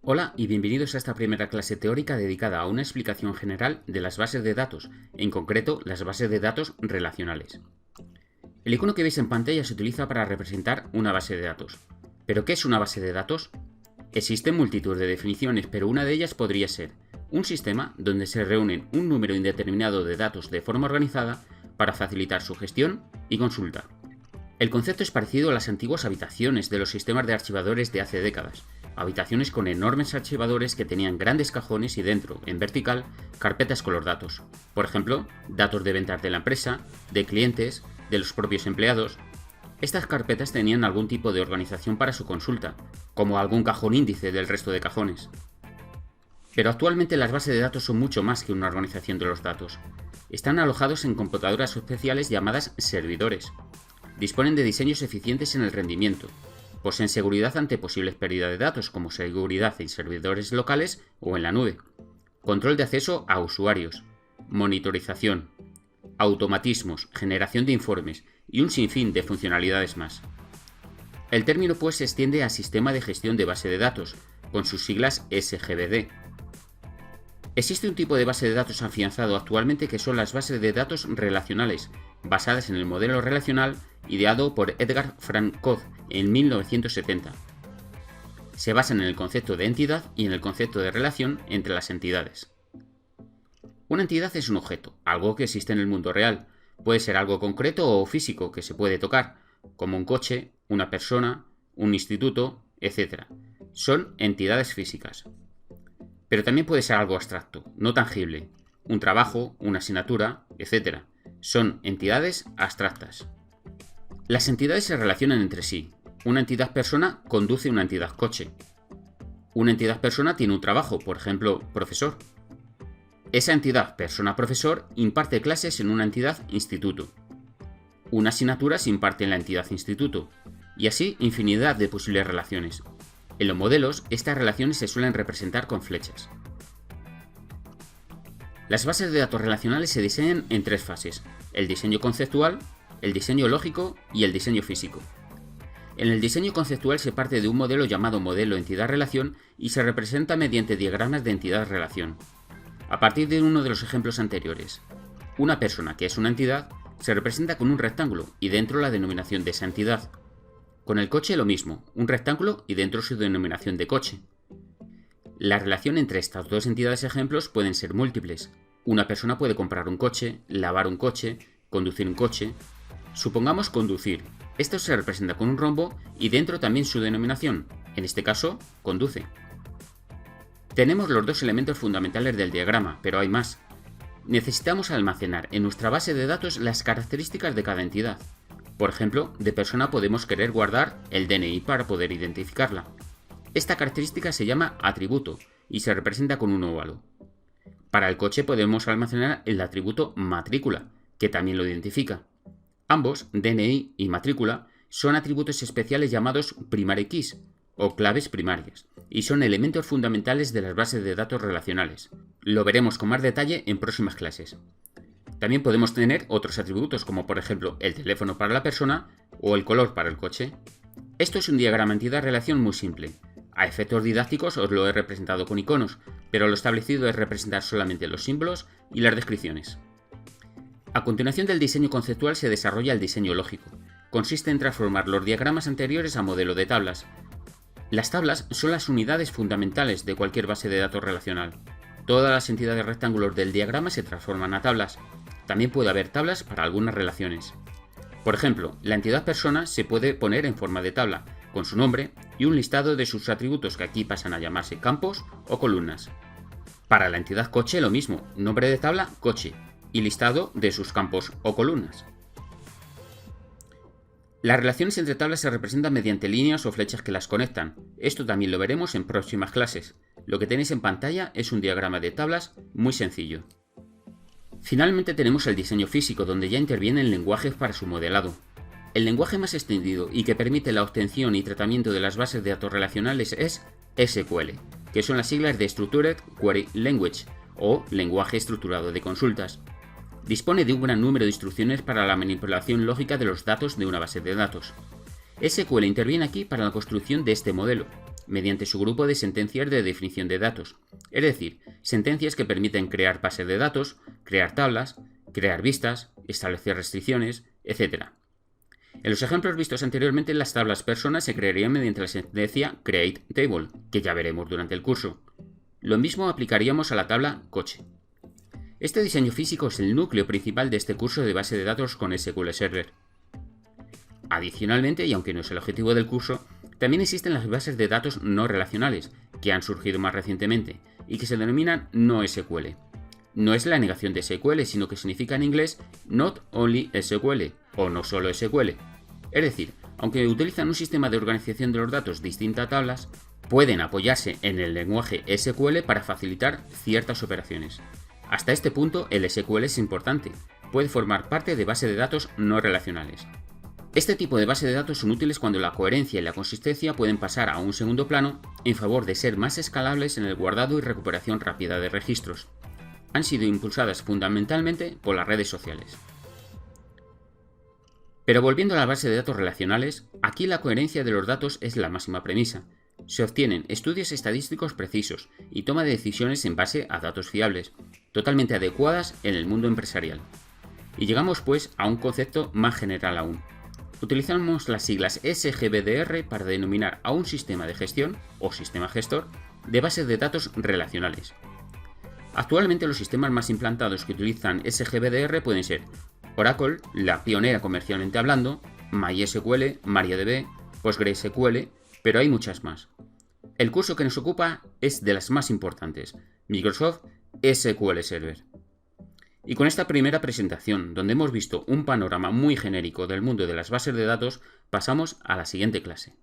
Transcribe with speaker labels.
Speaker 1: Hola y bienvenidos a esta primera clase teórica dedicada a una explicación general de las bases de datos, en concreto las bases de datos relacionales. El icono que veis en pantalla se utiliza para representar una base de datos. ¿Pero qué es una base de datos? Existen multitud de definiciones, pero una de ellas podría ser un sistema donde se reúnen un número indeterminado de datos de forma organizada para facilitar su gestión y consulta. El concepto es parecido a las antiguas habitaciones de los sistemas de archivadores de hace décadas, habitaciones con enormes archivadores que tenían grandes cajones y dentro, en vertical, carpetas con los datos. Por ejemplo, datos de ventas de la empresa, de clientes, de los propios empleados. Estas carpetas tenían algún tipo de organización para su consulta, como algún cajón índice del resto de cajones. Pero actualmente las bases de datos son mucho más que una organización de los datos. Están alojados en computadoras especiales llamadas servidores. Disponen de diseños eficientes en el rendimiento. Poseen seguridad ante posibles pérdidas de datos, como seguridad en servidores locales o en la nube. Control de acceso a usuarios. Monitorización. Automatismos, generación de informes y un sinfín de funcionalidades más. El término pues se extiende a Sistema de Gestión de Base de Datos, con sus siglas SGBD. Existe un tipo de base de datos afianzado actualmente que son las bases de datos relacionales, basadas en el modelo relacional ideado por Edgar Frank Codd en 1970. Se basan en el concepto de entidad y en el concepto de relación entre las entidades. Una entidad es un objeto, algo que existe en el mundo real. Puede ser algo concreto o físico que se puede tocar, como un coche, una persona, un instituto, etc. Son entidades físicas. Pero también puede ser algo abstracto, no tangible, un trabajo, una asignatura, etc. Son entidades abstractas. Las entidades se relacionan entre sí. Una entidad persona conduce una entidad coche. Una entidad persona tiene un trabajo, por ejemplo, profesor. Esa entidad persona-profesor imparte clases en una entidad instituto. Una asignatura se imparte en la entidad instituto. Y así infinidad de posibles relaciones. En los modelos, estas relaciones se suelen representar con flechas. Las bases de datos relacionales se diseñan en tres fases: el diseño conceptual, el diseño lógico y el diseño físico. En el diseño conceptual se parte de un modelo llamado modelo entidad-relación y se representa mediante diagramas de entidad-relación. A partir de uno de los ejemplos anteriores, una persona, que es una entidad, se representa con un rectángulo y dentro la denominación de esa entidad. Con el coche lo mismo, un rectángulo y dentro su denominación de coche. La relación entre estas dos entidades ejemplos pueden ser múltiples. Una persona puede comprar un coche, lavar un coche, conducir un coche. Supongamos conducir. Esto se representa con un rombo y dentro también su denominación, en este caso, conduce. Tenemos los dos elementos fundamentales del diagrama, pero hay más. Necesitamos almacenar en nuestra base de datos las características de cada entidad. Por ejemplo, de persona podemos querer guardar el DNI para poder identificarla. Esta característica se llama atributo y se representa con un óvalo. Para el coche podemos almacenar el atributo matrícula, que también lo identifica. Ambos, DNI y matrícula, son atributos especiales llamados primary keys o claves primarias, y son elementos fundamentales de las bases de datos relacionales. Lo veremos con más detalle en próximas clases. También podemos tener otros atributos como por ejemplo el teléfono para la persona o el color para el coche. Esto es un diagrama entidad-relación muy simple. A efectos didácticos os lo he representado con iconos, pero lo establecido es representar solamente los símbolos y las descripciones. A continuación del diseño conceptual se desarrolla el diseño lógico. Consiste en transformar los diagramas anteriores a modelo de tablas. Las tablas son las unidades fundamentales de cualquier base de datos relacional. Todas las entidades rectángulos del diagrama se transforman a tablas. También puede haber tablas para algunas relaciones. Por ejemplo, la entidad persona se puede poner en forma de tabla, con su nombre y un listado de sus atributos que aquí pasan a llamarse campos o columnas. Para la entidad coche lo mismo, nombre de tabla coche y listado de sus campos o columnas. Las relaciones entre tablas se representan mediante líneas o flechas que las conectan. Esto también lo veremos en próximas clases. Lo que tenéis en pantalla es un diagrama de tablas muy sencillo. Finalmente tenemos el diseño físico, donde ya intervienen lenguajes para su modelado. El lenguaje más extendido y que permite la obtención y tratamiento de las bases de datos relacionales es SQL, que son las siglas de Structured Query Language o lenguaje estructurado de consultas. Dispone de un gran número de instrucciones para la manipulación lógica de los datos de una base de datos. SQL interviene aquí para la construcción de este modelo. mediante su grupo de sentencias de definición de datos, es decir, sentencias que permiten crear bases de datos, crear tablas, crear vistas, establecer restricciones, etc. En los ejemplos vistos anteriormente, las tablas personas se crearían mediante la sentencia createTable, que ya veremos durante el curso. Lo mismo aplicaríamos a la tabla coche. Este diseño físico es el núcleo principal de este curso de base de datos con SQL Server. Adicionalmente, y aunque no es el objetivo del curso, también existen las bases de datos no relacionales, que han surgido más recientemente, y que se denominan NoSQL. No es la negación de SQL, sino que significa en inglés Not Only SQL, o no solo SQL. Es decir, aunque utilizan un sistema de organización de los datos distinto a tablas, pueden apoyarse en el lenguaje SQL para facilitar ciertas operaciones. Hasta este punto, el SQL es importante, puede formar parte de bases de datos no relacionales. Este tipo de bases de datos son útiles cuando la coherencia y la consistencia pueden pasar a un segundo plano en favor de ser más escalables en el guardado y recuperación rápida de registros. Han sido impulsadas fundamentalmente por las redes sociales. Pero volviendo a la base de datos relacionales, aquí la coherencia de los datos es la máxima premisa. Se obtienen estudios estadísticos precisos y toma de decisiones en base a datos fiables, totalmente adecuadas en el mundo empresarial. Y llegamos pues a un concepto más general aún. Utilizamos las siglas SGBDR para denominar a un sistema de gestión o sistema gestor de bases de datos relacionales. Actualmente los sistemas más implantados que utilizan SGBDR pueden ser Oracle, la pionera comercialmente hablando, MySQL, MariaDB, PostgreSQL, pero hay muchas más. El curso que nos ocupa es de las más importantes, Microsoft SQL Server. Y con esta primera presentación, donde hemos visto un panorama muy genérico del mundo de las bases de datos, pasamos a la siguiente clase.